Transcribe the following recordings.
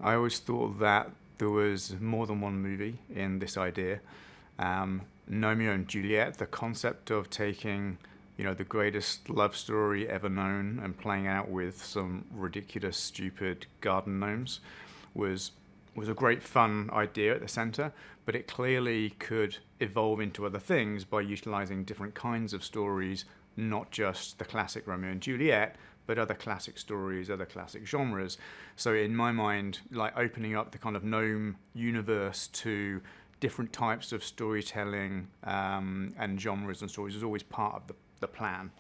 I always thought that there was more than one movie in this idea. Gnomeo and Juliet, the concept of taking, the greatest love story ever known and playing out with some ridiculous, stupid garden gnomes was a great fun idea at the center, but it clearly could evolve into other things by utilizing different kinds of stories, not just the classic Romeo and Juliet, but other classic stories, other classic genres. So in my mind, like opening up the kind of gnome universe to different types of storytelling and genres and stories is always part of the plan.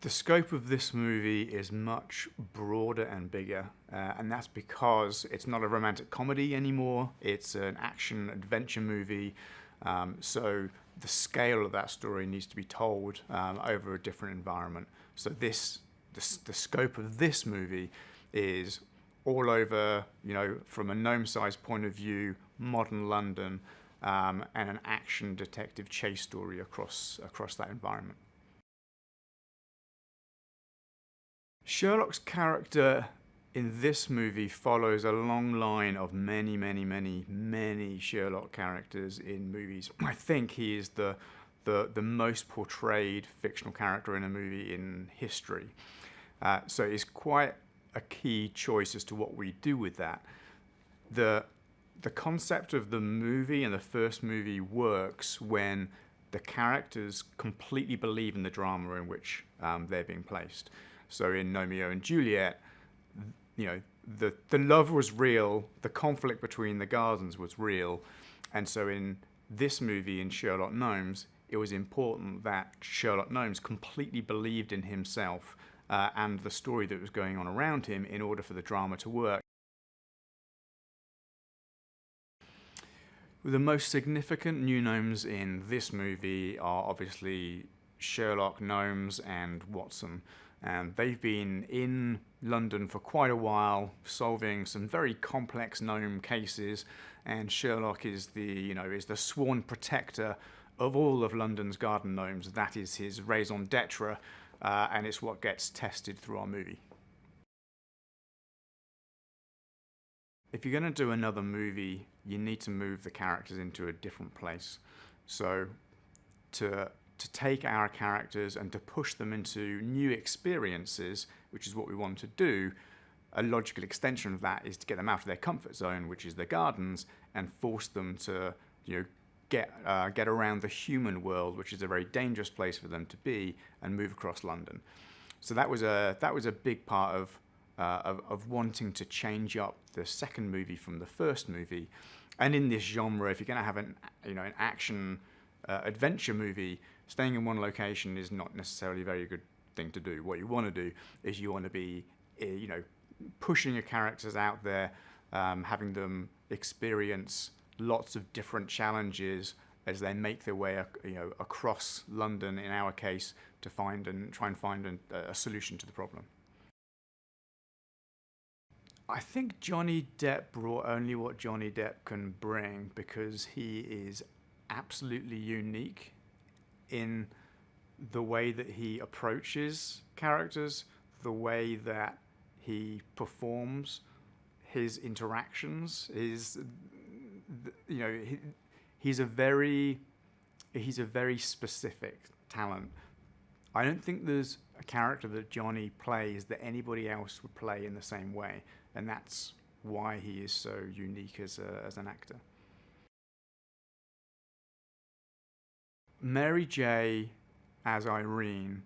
The scope of this movie is much broader and bigger, and that's because it's not a romantic comedy anymore. It's an action-adventure movie, so the scale of that story needs to be told over a different environment. So the scope of this movie is all over, from a gnome-sized point of view, modern London, and an action detective chase story across that environment. Sherlock's character in this movie follows a long line of many, many, many, many Sherlock characters in movies. I think he is the most portrayed fictional character in a movie in history. So it's quite a key choice as to what we do with that. The concept of the movie and the first movie works when the characters completely believe in the drama in which they're being placed. So in Gnomeo and Juliet, the love was real, the conflict between the gardens was real, and so in this movie, in Sherlock Gnomes, it was important that Sherlock Gnomes completely believed in himself and the story that was going on around him in order for the drama to work. The most significant new gnomes in this movie are obviously Sherlock Gnomes and Watson. And they've been in London for quite a while, solving some very complex gnome cases. And Sherlock is the sworn protector of all of London's garden gnomes. That is his raison d'etre, and it's what gets tested through our movie. If you're going to do another movie, you need to move the characters into a different place. So to take our characters and to push them into new experiences, which is what we want to do, a logical extension of that is to get them out of their comfort zone, which is the gardens, and force them to get around the human world, which is a very dangerous place for them to be, and move across London. So that was a big part of wanting to change up the second movie from the first movie. And in this genre, if you're going to have an action adventure movie, staying in one location is not necessarily a very good thing to do. What you want to do is you want to be, pushing your characters out there, having them experience lots of different challenges as they make their way, across London, in our case, to try and find a solution to the problem. I think Johnny Depp brought only what Johnny Depp can bring, because he is absolutely unique in the way that he approaches characters, the way that he performs his interactions. He's a very specific talent. I don't think there's a character that Johnny plays that anybody else would play in the same way, and that's why he is so unique as an actor. Mary J. as Irene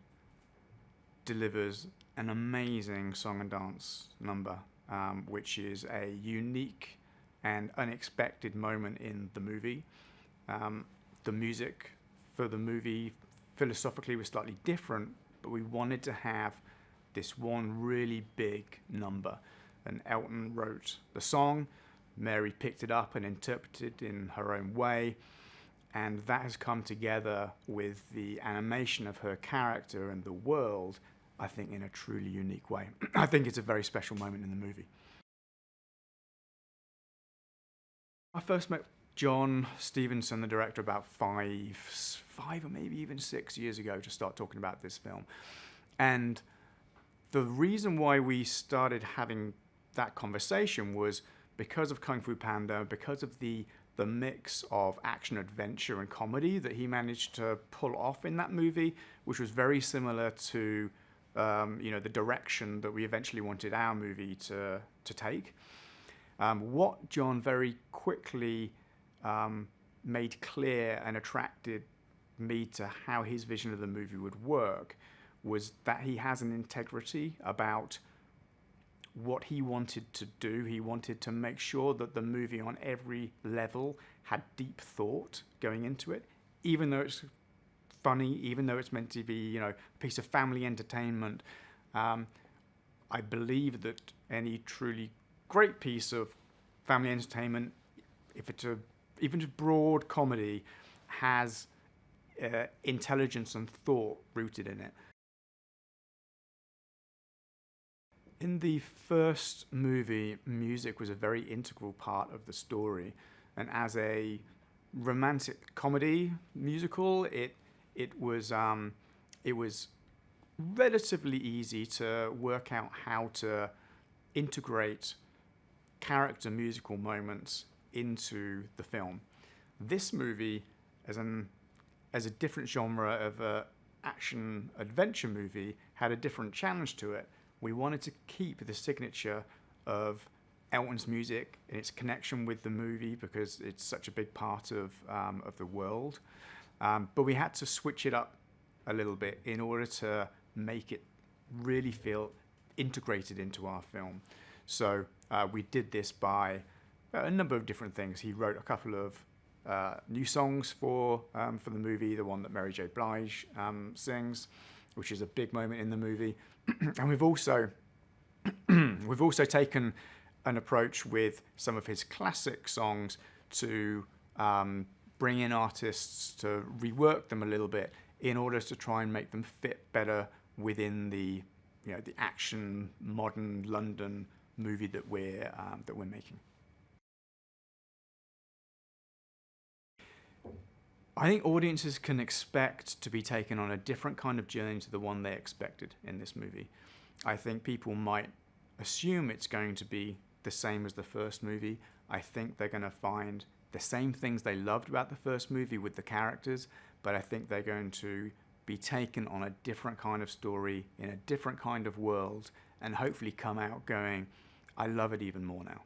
delivers an amazing song and dance number, which is a unique and unexpected moment in the movie. The music for the movie philosophically was slightly different, but we wanted to have this one really big number. And Elton wrote the song, Mary picked it up and interpreted it in her own way. And that has come together with the animation of her character and the world, I think, in a truly unique way. I think it's a very special moment in the movie. I first met John Stevenson, the director, about five or maybe even 6 years ago to start talking about this film. And the reason why we started having that conversation was because of Kung Fu Panda, because of the mix of action, adventure, and comedy that he managed to pull off in that movie, which was very similar to the direction that we eventually wanted our movie to take. What John very quickly made clear and attracted me to how his vision of the movie would work was that he has an integrity about what he wanted to do. He wanted to make sure that the movie on every level had deep thought going into it, even though it's funny, even though it's meant to be, a piece of family entertainment. I believe that any truly great piece of family entertainment, if it's even just broad comedy, has intelligence and thought rooted in it. In the first movie, music was a very integral part of the story, and as a romantic comedy musical, it was relatively easy to work out how to integrate character musical moments into the film. This movie, as a different genre of action adventure movie, had a different challenge to it. We wanted to keep the signature of Elton's music and its connection with the movie because it's such a big part of the world. But we had to switch it up a little bit in order to make it really feel integrated into our film. So we did this by a number of different things. He wrote a couple of new songs for the movie, the one that Mary J. Blige sings, which is a big moment in the movie. And we've also taken an approach with some of his classic songs to bring in artists to rework them a little bit in order to try and make them fit better within the action modern London movie that we're making. I think audiences can expect to be taken on a different kind of journey to the one they expected in this movie. I think people might assume it's going to be the same as the first movie. I think they're going to find the same things they loved about the first movie with the characters, but I think they're going to be taken on a different kind of story in a different kind of world and hopefully come out going, I love it even more now.